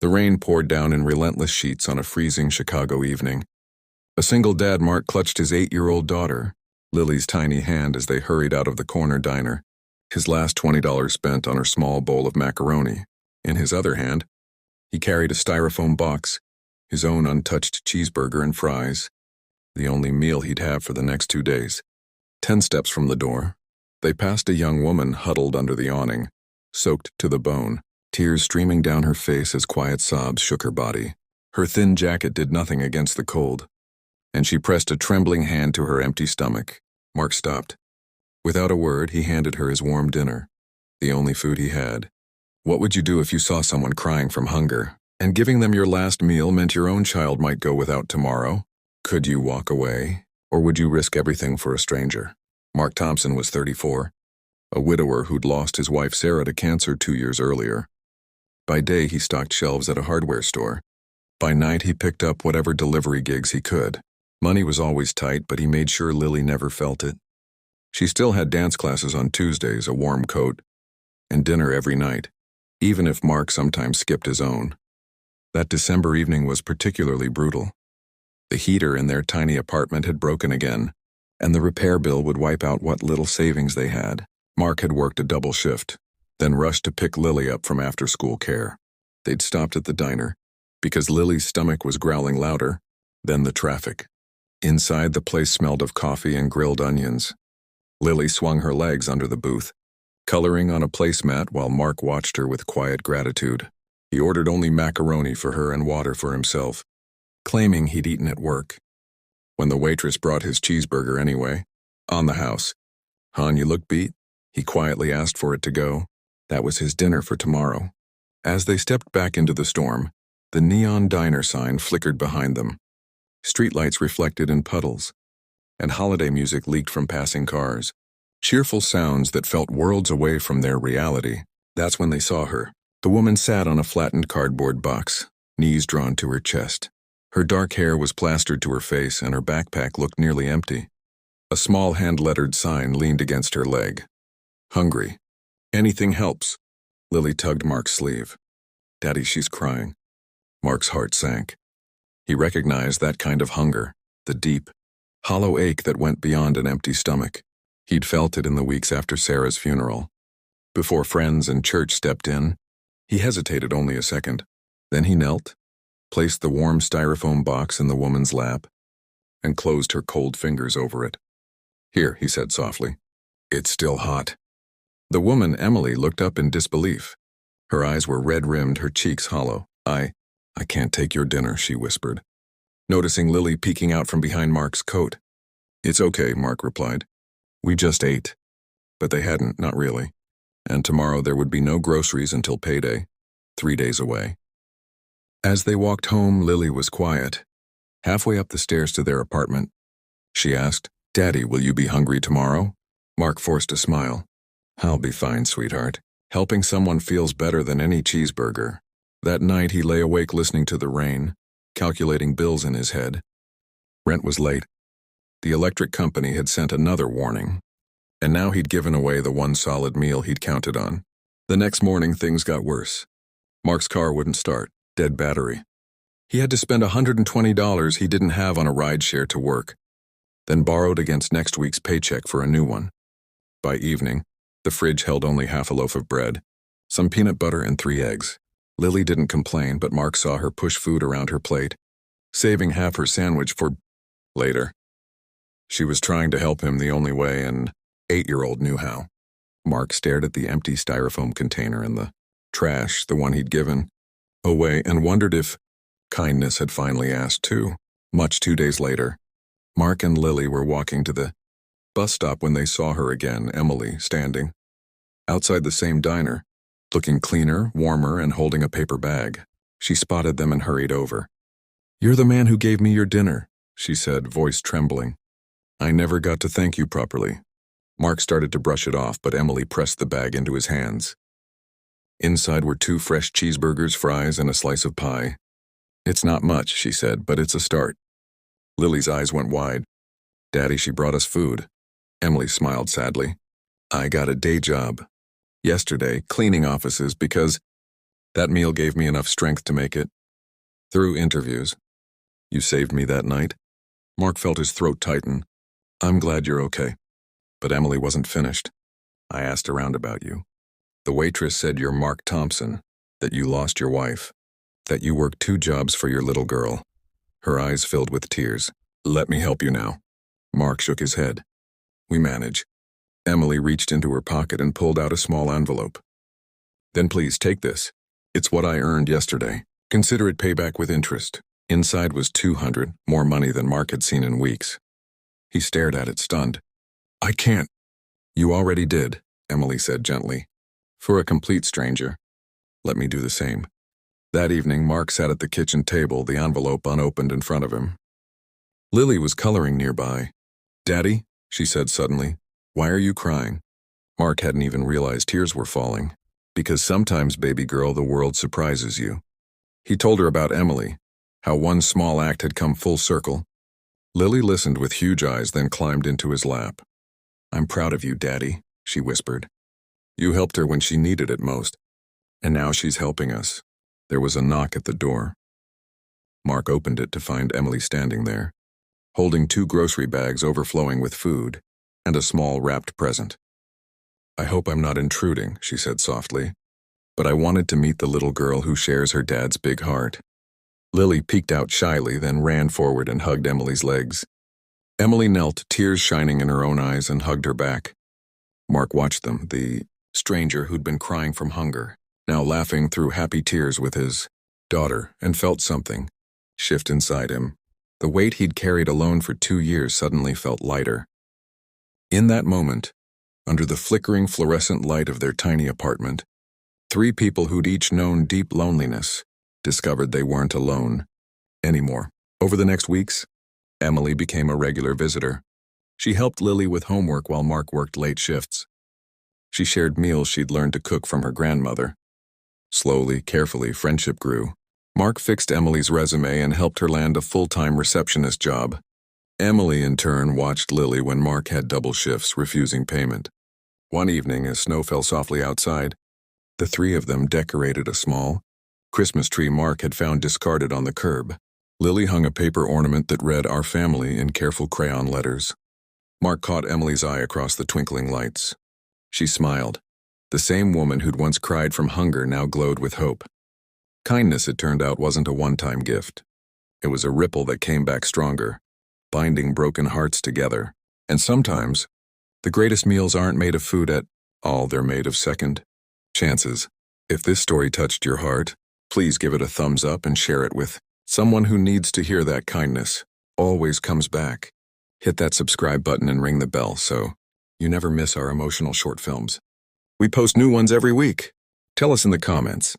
The rain poured down in relentless sheets on a freezing Chicago evening. A single dad, Mark, clutched his 8-year-old daughter, Lily's tiny hand, as they hurried out of the corner diner, his last $20 spent on her small bowl of macaroni. In his other hand, he carried a styrofoam box, his own untouched cheeseburger and fries, the only meal he'd have for the next 2 days. 10 steps from the door, they passed a young woman huddled under the awning, soaked to the bone, tears streaming down her face as quiet sobs shook her body. Her thin jacket did nothing against the cold, and she pressed a trembling hand to her empty stomach. Mark stopped. Without a word, he handed her his warm dinner, the only food he had. What would you do if you saw someone crying from hunger, and giving them your last meal meant your own child might go without tomorrow? Could you walk away, or would you risk everything for a stranger? Mark Thompson was 34, a widower who'd lost his wife Sarah to cancer 2 years earlier. By day, he stocked shelves at a hardware store. By night, he picked up whatever delivery gigs he could. Money was always tight, but he made sure Lily never felt it. She still had dance classes on Tuesdays, a warm coat, and dinner every night, even if Mark sometimes skipped his own. That December evening was particularly brutal. The heater in their tiny apartment had broken again, and the repair bill would wipe out what little savings they had. Mark had worked a double shift, then rushed to pick Lily up from after-school care. They'd stopped at the diner, because Lily's stomach was growling louder than the traffic. Inside, the place smelled of coffee and grilled onions. Lily swung her legs under the booth, coloring on a placemat while Mark watched her with quiet gratitude. He ordered only macaroni for her and water for himself, claiming he'd eaten at work. When the waitress brought his cheeseburger anyway, on the house, "Hon, you look beat?" He quietly asked for it to go. That was his dinner for tomorrow. As they stepped back into the storm, the neon diner sign flickered behind them. Streetlights reflected in puddles, and holiday music leaked from passing cars. Cheerful sounds that felt worlds away from their reality. That's when they saw her. The woman sat on a flattened cardboard box, knees drawn to her chest. Her dark hair was plastered to her face, and her backpack looked nearly empty. A small hand-lettered sign leaned against her leg. "Hungry. Anything helps." Lily tugged Mark's sleeve. "Daddy, she's crying." Mark's heart sank. He recognized that kind of hunger, the deep, hollow ache that went beyond an empty stomach. He'd felt it in the weeks after Sarah's funeral. Before friends and church stepped in, he hesitated only a second. Then he knelt, placed the warm styrofoam box in the woman's lap, and closed her cold fingers over it. "Here," he said softly. "It's still hot." The woman, Emily, looked up in disbelief. Her eyes were red-rimmed, her cheeks hollow. I can't take your dinner," she whispered, noticing Lily peeking out from behind Mark's coat. "It's okay," Mark replied. "We just ate." But they hadn't, not really. And tomorrow there would be no groceries until payday, 3 days away. As they walked home, Lily was quiet. Halfway up the stairs to their apartment, she asked, "Daddy, will you be hungry tomorrow?" Mark forced a smile. "I'll be fine, sweetheart. Helping someone feels better than any cheeseburger." That night he lay awake listening to the rain, calculating bills in his head. Rent was late. The electric company had sent another warning, and now he'd given away the one solid meal he'd counted on. The next morning things got worse. Mark's car wouldn't start, dead battery. He had to spend $120 he didn't have on a rideshare to work, then borrowed against next week's paycheck for a new one. By evening, the fridge held only half a loaf of bread, some peanut butter and 3 eggs. Lily didn't complain, but Mark saw her push food around her plate, saving half her sandwich for later. She was trying to help him the only way an 8-year-old knew how. Mark stared at the empty styrofoam container and the trash, the one he'd given away, and wondered if kindness had finally asked too. Much 2 days later, Mark and Lily were walking to the bus stop when they saw her again, Emily, standing outside the same diner, looking cleaner, warmer, and holding a paper bag. She spotted them and hurried over. "You're the man who gave me your dinner," she said, voice trembling. "I never got to thank you properly." Mark started to brush it off, but Emily pressed the bag into his hands. Inside were 2 fresh cheeseburgers, fries, and a slice of pie. "It's not much," she said, "but it's a start." Lily's eyes went wide. "Daddy, she brought us food." Emily smiled sadly. "I got a day job yesterday, cleaning offices because That meal gave me enough strength to make it through interviews. You saved me that night. Mark felt his throat tighten. I'm glad you're okay. But Emily wasn't finished. I asked around about you. The waitress said you're Mark Thompson, that you lost your wife, that you worked 2 jobs for your little girl. Her eyes filled with tears. Let me help you now. Mark shook his head. We manage. Emily reached into her pocket and pulled out a small envelope. Then please take this. It's what I earned yesterday. Consider it payback with interest. Inside was $200, more money than Mark had seen in weeks. He stared at it, stunned. I can't. You already did, Emily said gently. For a complete stranger. Let me do the same. That evening, Mark sat at the kitchen table, the envelope unopened in front of him. Lily was coloring nearby. Daddy, she said suddenly, why are you crying? Mark hadn't even realized tears were falling. Because sometimes, baby girl, the world surprises you. He told her about Emily, how one small act had come full circle. Lily listened with huge eyes, then climbed into his lap. I'm proud of you, Daddy, she whispered. You helped her when she needed it most. And now she's helping us. There was a knock at the door. Mark opened it to find Emily standing there, holding 2 grocery bags overflowing with food and a small wrapped present. I hope I'm not intruding, she said softly, but I wanted to meet the little girl who shares her dad's big heart. Lily peeked out shyly, then ran forward and hugged Emily's legs. Emily knelt, tears shining in her own eyes, and hugged her back. Mark watched them, the stranger who'd been crying from hunger, now laughing through happy tears with his daughter, and felt something shift inside him. The weight he'd carried alone for 2 years suddenly felt lighter. In that moment, under the flickering fluorescent light of their tiny apartment, 3 people who'd each known deep loneliness discovered they weren't alone anymore. Over the next weeks, Emily became a regular visitor. She helped Lily with homework while Mark worked late shifts. She shared meals she'd learned to cook from her grandmother. Slowly, carefully, friendship grew. Mark fixed Emily's resume and helped her land a full-time receptionist job. Emily, in turn, watched Lily when Mark had double shifts, refusing payment. One evening, as snow fell softly outside, the 3 of them decorated a small Christmas tree Mark had found discarded on the curb. Lily hung a paper ornament that read "Our Family" in careful crayon letters. Mark caught Emily's eye across the twinkling lights. She smiled. The same woman who'd once cried from hunger now glowed with hope. Kindness, it turned out, wasn't a one-time gift. It was a ripple that came back stronger, binding broken hearts together. And sometimes, the greatest meals aren't made of food at all, they're made of second chances. If this story touched your heart, please give it a thumbs up and share it with someone who needs to hear that kindness always comes back. Hit that subscribe button and ring the bell so you never miss our emotional short films. We post new ones every week. Tell us in the comments,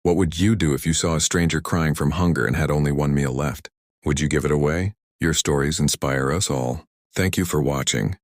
what would you do if you saw a stranger crying from hunger and had only 1 meal left? Would you give it away? Your stories inspire us all. Thank you for watching.